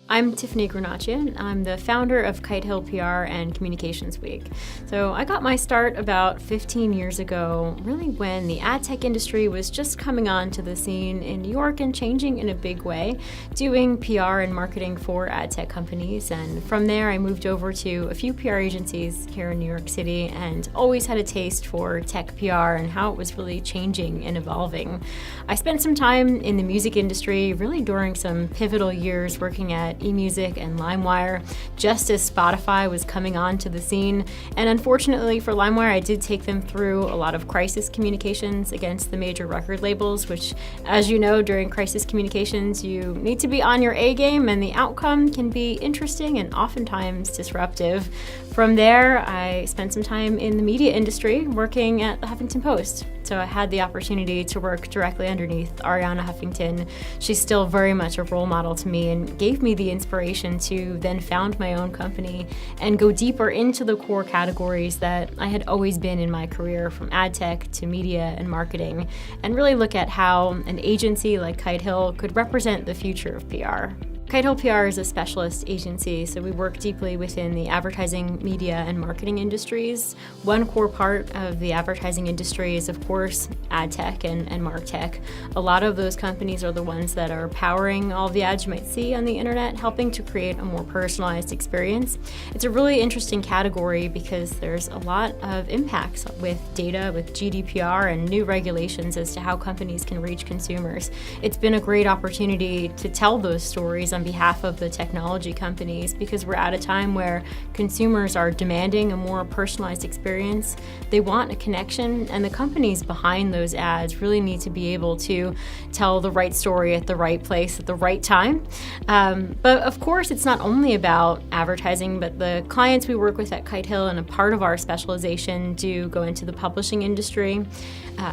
I'm Tiffany Guarnaccia. I'm the founder of Kite Hill PR and Communications Week. So I got my start about 15 years ago, really when the ad tech industry was just coming onto the scene in New York and changing in a big way, doing PR and marketing for ad tech companies. And from there, I moved over to a few PR agencies here in New York City and always had a taste for tech PR and how it was really changing and evolving. I spent some time in the music industry, really during some pivotal years working at eMusic and LimeWire, just as Spotify was coming onto the scene. And unfortunately for LimeWire, I did take them through a lot of crisis communications against the major record labels, which, as you know, during crisis communications, you need to be on your A game, and the outcome can be interesting and oftentimes disruptive. From there, I spent some time in the media industry working at the Huffington Post. So I had the opportunity to work directly underneath Ariana Huffington. She's still very much a role model to me and gave me the inspiration to then found my own company and go deeper into the core categories that I had always been in my career, from ad tech to media and marketing, and really look at how an agency like Kite Hill could represent the future of PR. Kite Hill PR is a specialist agency, so we work deeply within the advertising, media, and marketing industries. One core part of the advertising industry is, of course, ad tech and martech. A lot of those companies are the ones that are powering all the ads you might see on the internet, helping to create a more personalized experience. It's a really interesting category because there's a lot of impacts with data, with GDPR, and new regulations as to how companies can reach consumers. It's been a great opportunity to tell those stories on behalf of the technology companies, because we're at a time where consumers are demanding a more personalized experience. They want a connection, and the companies behind those ads really need to be able to tell the right story at the right place at the right time. But of course, it's not only about advertising, but the clients we work with at Kite Hill, and a part of our specialization, do go into the publishing industry.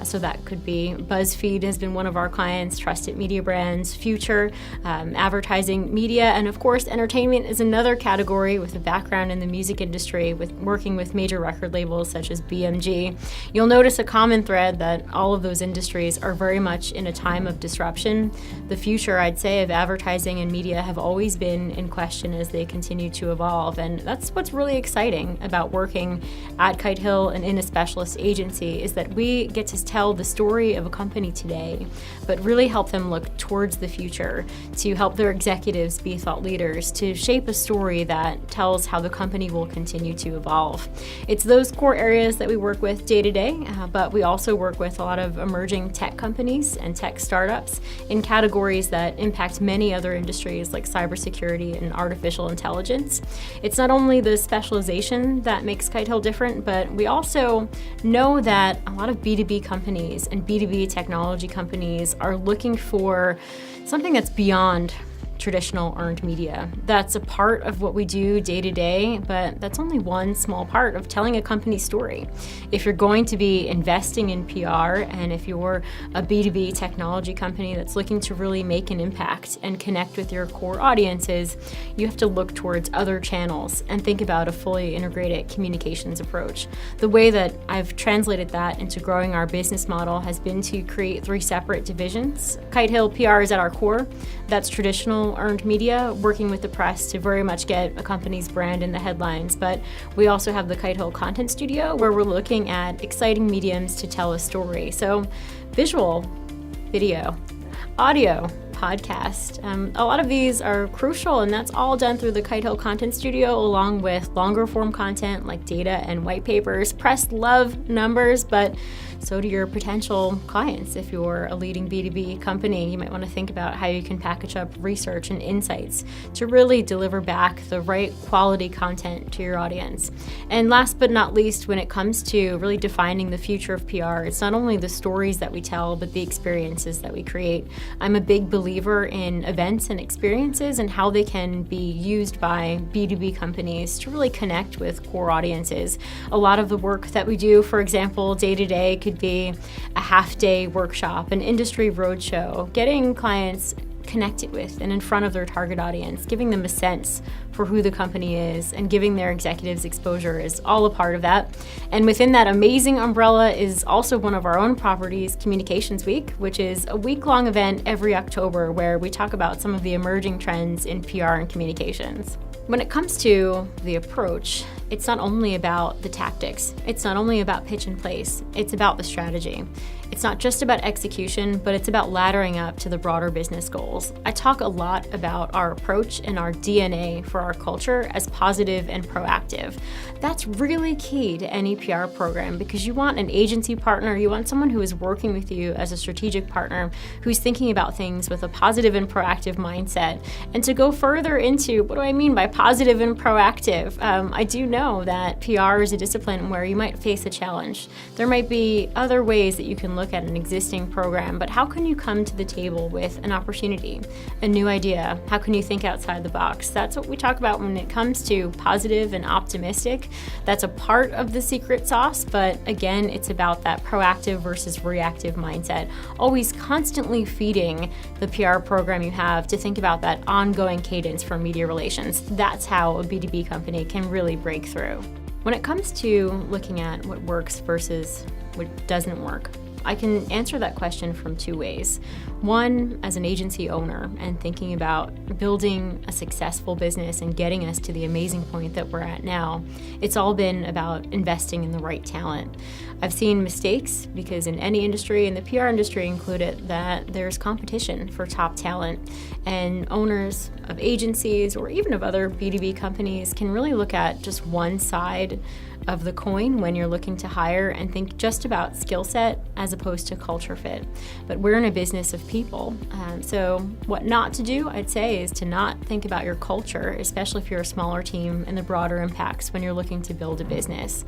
So that could be BuzzFeed has been one of our clients, Trusted Media Brands, Future, advertising, media, and of course entertainment is another category with a background in the music industry, with working with major record labels such as BMG. You'll notice a common thread that all of those industries are very much in a time of disruption. The future, I'd say, of advertising and media have always been in question as they continue to evolve, and that's what's really exciting about working at Kite Hill and in a specialist agency, is that we get to tell the story of a company today, but really help them look towards the future, to help their executives be thought leaders, to shape a story that tells how the company will continue to evolve. It's those core areas that we work with day to day, but we also work with a lot of emerging tech companies and tech startups in categories that impact many other industries like cybersecurity and artificial intelligence. It's not only the specialization that makes Kite Hill different, but we also know that a lot of B2B companies and B2B technology companies are looking for something that's beyond traditional earned media. That's a part of what we do day to day, but that's only one small part of telling a company's story. If you're going to be investing in PR, and if you're a B2B technology company that's looking to really make an impact and connect with your core audiences, you have to look towards other channels and think about a fully integrated communications approach. The way that I've translated that into growing our business model has been to create 3 separate divisions. Kite Hill PR is at our core. That's traditional earned media, working with the press to very much get a company's brand in the headlines. But we also have the Kite Hill Content Studio, where we're looking at exciting mediums to tell a story. So visual, video, audio, podcast. A lot of these are crucial, and that's all done through the Kite Hill Content Studio, along with longer form content like data and white papers. Press love numbers, but so do your potential clients. If you're a leading B2B company, you might want to think about how you can package up research and insights to really deliver back the right quality content to your audience. And last but not least, when it comes to really defining the future of PR, it's not only the stories that we tell, but the experiences that we create. I'm a big believer in events and experiences and how they can be used by B2B companies to really connect with core audiences. A lot of the work that we do, for example, day to day, could be a half-day workshop, an industry roadshow, getting clients connected with and in front of their target audience, giving them a sense for who the company is and giving their executives exposure is all a part of that. And within that amazing umbrella is also one of our own properties, Communications Week, which is a week-long event every October where we talk about some of the emerging trends in PR and communications. When it comes to the approach, it's not only about the tactics, it's not only about pitch and place, it's about the strategy. It's not just about execution, but it's about laddering up to the broader business goals. I talk a lot about our approach and our DNA for our culture as positive and proactive. That's really key to any PR program because you want an agency partner, you want someone who is working with you as a strategic partner, who's thinking about things with a positive and proactive mindset. And to go further into what do I mean by positive and proactive, I do know that PR is a discipline where you might face a challenge. There might be other ways that you can look at an existing program, but how can you come to the table with an opportunity, a new idea? How can you think outside the box? That's what we talk about when it comes to positive and optimistic. That's a part of the secret sauce, but again, it's about that proactive versus reactive mindset, always constantly feeding the PR program you have to think about that ongoing cadence for media relations. That's how a B2B company can really break through. When it comes to looking at what works versus what doesn't work, I can answer that question from two ways. One, as an agency owner and thinking about building a successful business and getting us to the amazing point that we're at now, it's all been about investing in the right talent. I've seen mistakes because in any industry, and the PR industry included, that there's competition for top talent. And owners of agencies or even of other B2B companies can really look at just one side of the coin when you're looking to hire and think just about skill set as opposed to culture fit. But we're in a business of people. So what not to do, I'd say, is to not think about your culture, especially if you're a smaller team, and the broader impacts when you're looking to build a business.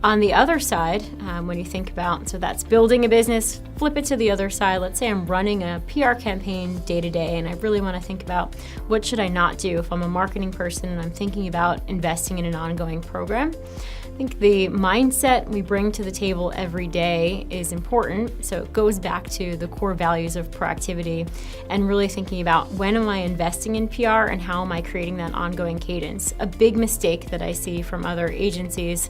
On the other side, when you think about, so that's building a business, flip it to the other side. Let's say I'm running a PR campaign day to day, and I really want to think about what should I not do if I'm a marketing person and I'm thinking about investing in an ongoing program. I think the mindset we bring to the table every day is important. So it goes back to the core values of proactivity and really thinking about when am I investing in PR and how am I creating that ongoing cadence. A big mistake that I see from other agencies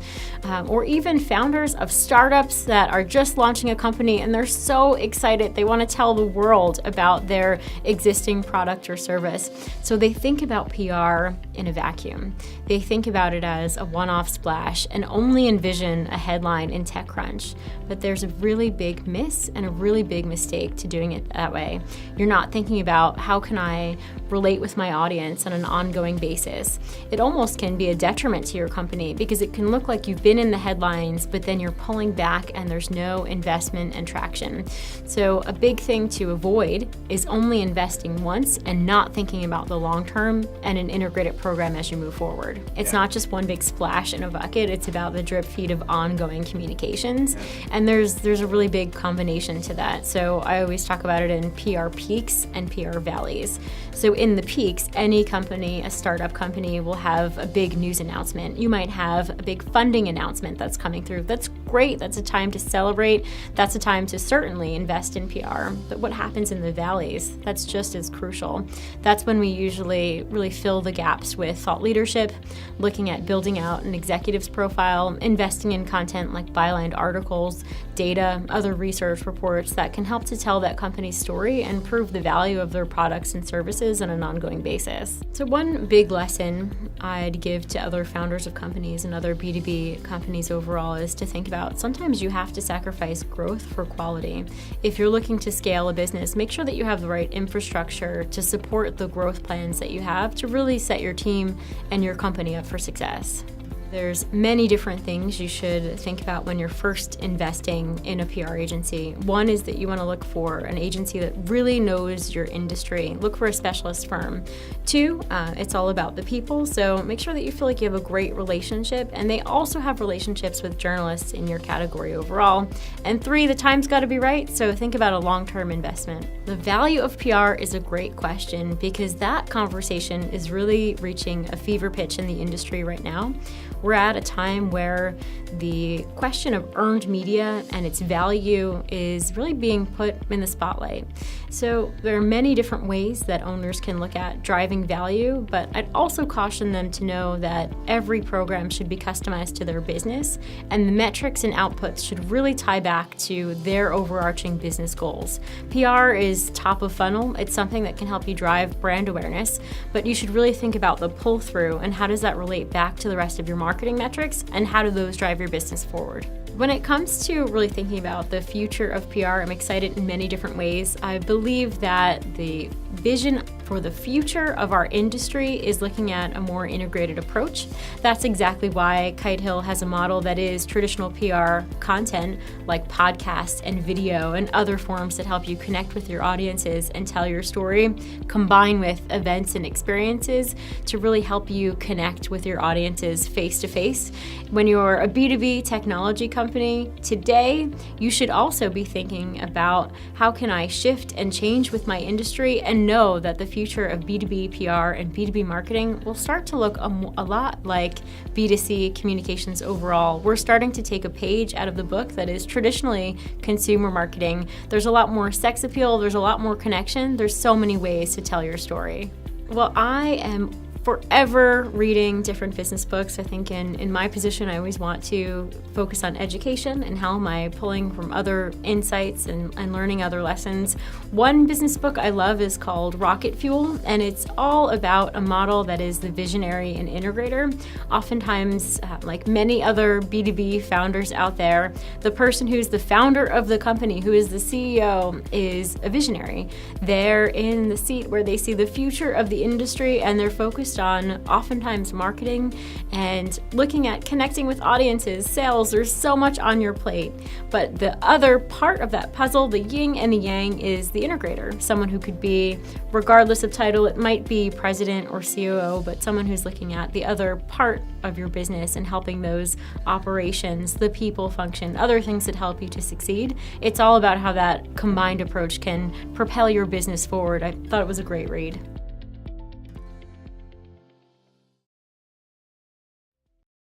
or even founders of startups that are just launching a company and they're so excited. They want to tell the world about their existing product or service. So they think about PR in a vacuum. They think about it as a one-off splash and only envision a headline in TechCrunch. But there's a really big miss and a really big mistake to doing it that way. You're not thinking about how can I relate with my audience on an ongoing basis. It almost can be a detriment to your company because it can look like you've been in the headlines, but then you're pulling back and there's no investment and traction. So a big thing to avoid is only investing once and not thinking about the long term and an integrated program as you move forward. It's not just one big splash in a bucket, it's about the drip feed of ongoing communications. And there's a really big combination to that. So I always talk about it in PR peaks and PR valleys. So in the peaks, any company, a startup company, will have a big news announcement. You might have a big funding announcement that's coming through. That's great. That's a time to celebrate. That's a time to certainly invest in PR. But what happens in the valleys, that's just as crucial. That's when we usually really fill the gaps with thought leadership, looking at building out an executive's profile, investing in content like byline articles, data, other research reports that can help to tell that company's story and prove the value of their products and services on an ongoing basis. So one big lesson I'd give to other founders of companies and other B2B companies overall is to think about sometimes you have to sacrifice growth for quality. If you're looking to scale a business, make sure that you have the right infrastructure to support the growth plans that you have to really set your team and your company up for success. There's many different things you should think about when you're first investing in a PR agency. One is that you want to look for an agency that really knows your industry. Look for a specialist firm. Two, it's all about the people, so make sure that you feel like you have a great relationship, and they also have relationships with journalists in your category overall. And three, the time's got to be right, so think about a long-term investment. The value of PR is a great question because that conversation is really reaching a fever pitch in the industry right now. We're at a time where the question of earned media and its value is really being put in the spotlight. So there are many different ways that owners can look at driving value, but I'd also caution them to know that every program should be customized to their business, and the metrics and outputs should really tie back to their overarching business goals. PR is top of funnel. It's something that can help you drive brand awareness, but you should really think about the pull-through and how does that relate back to the rest of your marketing metrics, and how do those drive your business forward. When it comes to really thinking about the future of PR, I'm excited in many different ways. I believe that the vision for the future of our industry is looking at a more integrated approach. That's exactly why Kite Hill has a model that is traditional PR content like podcasts and video and other forms that help you connect with your audiences and tell your story, combined with events and experiences to really help you connect with your audiences face to face. When you're a B2B technology company today, you should also be thinking about how can I shift and change with my industry, and know that the future of B2B PR and B2B marketing will start to look a lot like B2C communications overall. We're starting to take a page out of the book that is traditionally consumer marketing. There's a lot more sex appeal, there's a lot more connection, there's so many ways to tell your story. Well, I am forever reading different business books. I think in my position, I always want to focus on education and how am I pulling from other insights and learning other lessons. One business book I love is called Rocket Fuel, and it's all about a model that is the visionary and integrator. Oftentimes, like many other B2B founders out there, the person who's the founder of the company, who is the CEO, is a visionary. They're in the seat where they see the future of the industry, and they're focused on oftentimes marketing and looking at connecting with audiences, sales. There's so much on your plate. But the other part of that puzzle, the yin and the yang, is the integrator. Someone who could be, regardless of title, it might be president or COO, but someone who's looking at the other part of your business and helping those operations, the people function, other things that help you to succeed. It's all about how that combined approach can propel your business forward. I thought it was a great read.